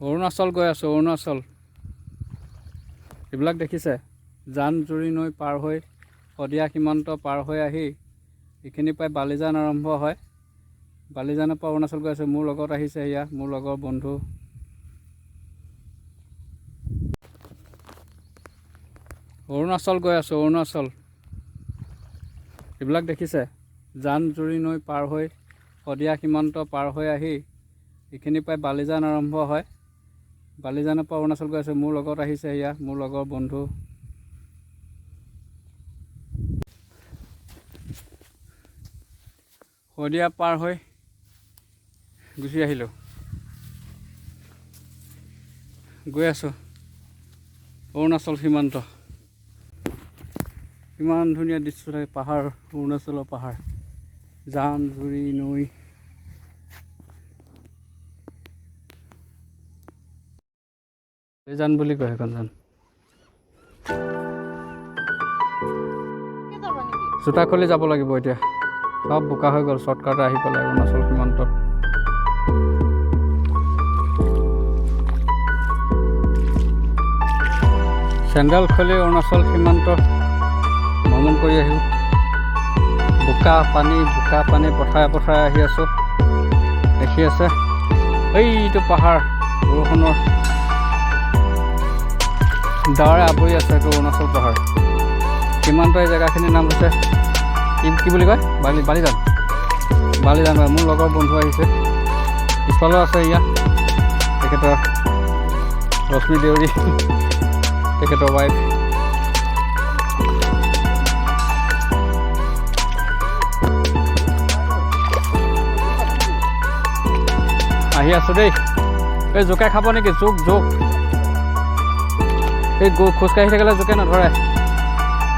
অৰুণাচল গৈ আছোঁ, অৰুণাচল। এইবিলাক দেখিছে, জান-জুৰি নৈ পাৰ হৈ শদিয়া সীমান্ত পাৰ হৈ আহি এইখিনিৰ পৰাই বালিজান আৰম্ভ হয়। বালিজানৰ পৰা অৰুণাচল গৈ আছোঁ। মোৰ লগত আহিছে এয়া মোৰ লগৰ বন্ধু। অৰুণাচল গৈ আছোঁ, অৰুণাচল। এইবিলাক দেখিছে, জান-জুৰি নৈ পাৰ হৈ শদিয়া সীমান্ত পাৰ হৈ আহি এইখিনিৰ পৰাই বালিজান আৰম্ভ হয়। বালিজানৰ পৰা অৰুণাচল গৈ আছোঁ। মোৰ লগত আহিছে এয়া মোৰ লগৰ বন্ধু। শদিয়া পাৰ হৈ গুচি আহিলোঁ। গৈ আছোঁ অৰুণাচল সীমান্ত। ইমান ধুনীয়া দৃশ্য থাকে, পাহাৰ, অৰুণাচলৰ পাহাৰ, জান-জুৰি নৈ। জান বুলি কয় সেইখন জান। জোতা খুলি যাব লাগিব এতিয়া, সব বোকা হৈ গ'ল। শ্বৰ্টকাটে আহি পেলাই অৰুণাচল সীমান্তত। চেণ্ডেল খুলি অৰুণাচল সীমান্ত ভ্ৰমণ কৰি আহিলোঁ। বোকা পানী পথাৰে পথাৰে আহি আছোঁ। দেখি আছে এইটো পাহাৰ, বৰষুণৰ ডাৱৰে আৱৰি আছে। এইটো অৰুণাচল পাহাৰ সীমান্ত। এই জেগাখিনিৰ নাম হৈছে কি বুলি কয়? বালিজান। বালিজান হয়। মোৰ লগৰ বন্ধু আহিছে, পিছফালেও আছে এয়া তেখেতৰ ৰশ্মি দেউৰী, তেখেতৰ ৱাইফ। আহি আছোঁ দেই। এই জোকে খাব নেকি? জোক এই খোজকাঢ়ি থাকিলে জোকে নধৰে,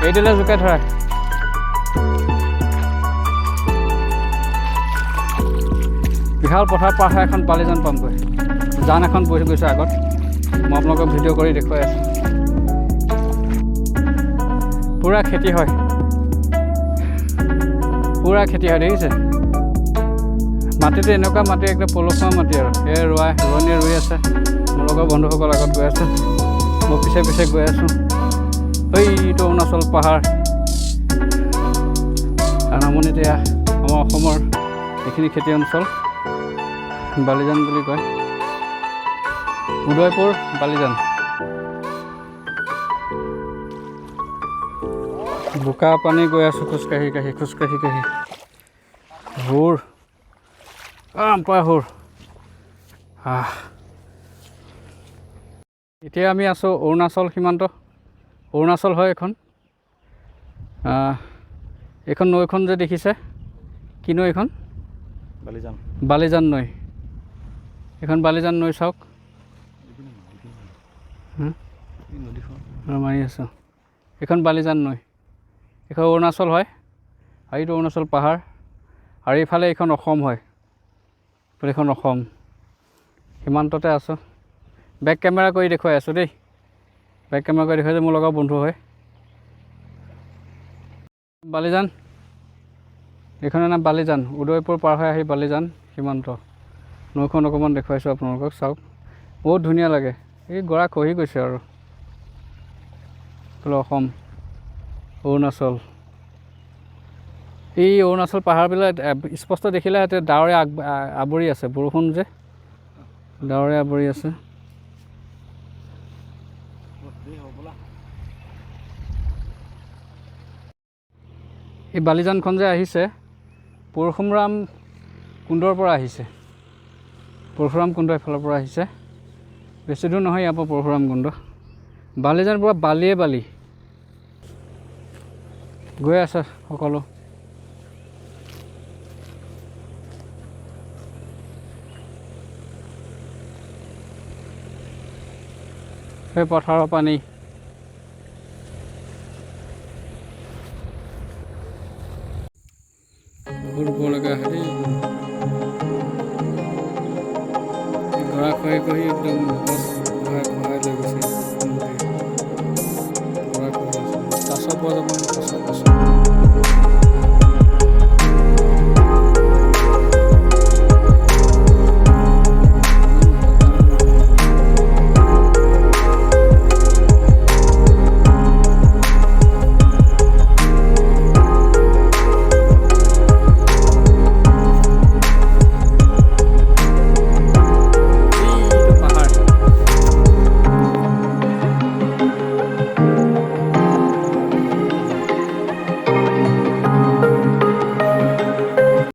এই দিলে জোকে ধৰে। বিশাল পথাৰ পাৰ হৈ এখন বালিজান পামগৈ। জান এখন বহি গৈছে আগত, মই আপোনালোকক ভিডিঅ' কৰি দেখুৱাই আছোঁ। পূৰা খেতি হয়, পূৰা খেতি হয়। দেখিছে মাটিটো এনেকুৱা মাটি, একদম পলসুৱা মাটি আৰু সেয়ে ৰোৱনীয়ে ৰুই আছে। মোৰ লগৰ বন্ধুসকল আগত গৈ আছে, মই পিছে পিছে গৈ আছোঁ। এইটো অৰুণাচল পাহাৰ। নামনিত এয়া আমাৰ অসমৰ এইখিনি খেতি অঞ্চল, বালিজান বুলি কয়। উদয়পুৰ বালিজান। বোকা পানী গৈ আছোঁ খোজকাঢ়ি কাঢ়ি। হুৰ হুৰ। এতিয়া আমি আছোঁ অৰুণাচল সীমান্ত। অৰুণাচল হয় এইখন। এইখন নৈখন যে দেখিছে, কি নৈ এইখন? বালিজান নৈ। এইখন বালিজান নৈ চাওক। মাৰি আছোঁ। এইখন বালিজান নৈ। এইখন অৰুণাচল হয়, আৰু এইটো অৰুণাচল পাহাৰ, আৰু এইফালে এইখন অসম হয়। এইখন অসম সীমান্ততে আছোঁ। বেক কেমেৰা কৰি দেখুৱাই আছোঁ দেই। বেক কেমেৰা কৰি দেখুৱাইছোঁ, মোৰ লগৰ বন্ধু হয়। বালিজান, এইখনৰ নাম বালিজান। উদয়পুৰ পাৰ হৈ আহি বালিজান সীমান্ত। নৈখন অকণমান দেখুৱাইছোঁ আপোনালোকক, চাওক বহুত ধুনীয়া লাগে। এই গৰা খহি গৈছে আৰু। অসম, অৰুণাচল। এই অৰুণাচল পাহাৰবিলাক স্পষ্ট দেখিলে ডাৱৰে আৱৰি আছে, বৰষুণ যে ডাৱৰে আৱৰি আছে। এই বালিজানখন যে আহিছে, পৰশুৰাম কুণ্ডৰ পৰা আহিছে। পৰশুৰাম কুণ্ড এফালৰ পৰা আহিছে, বেছি দূৰ নহয় ইয়াৰ পৰা পৰশুৰাম কুণ্ড। বালিজান পৰা বালিয়ে বালি গৈ আছে সকলো। সেই পথাৰৰ পানী। বহুত ওপৰলৈকে আহে দেই। গৰা খহি খহি একদম গছ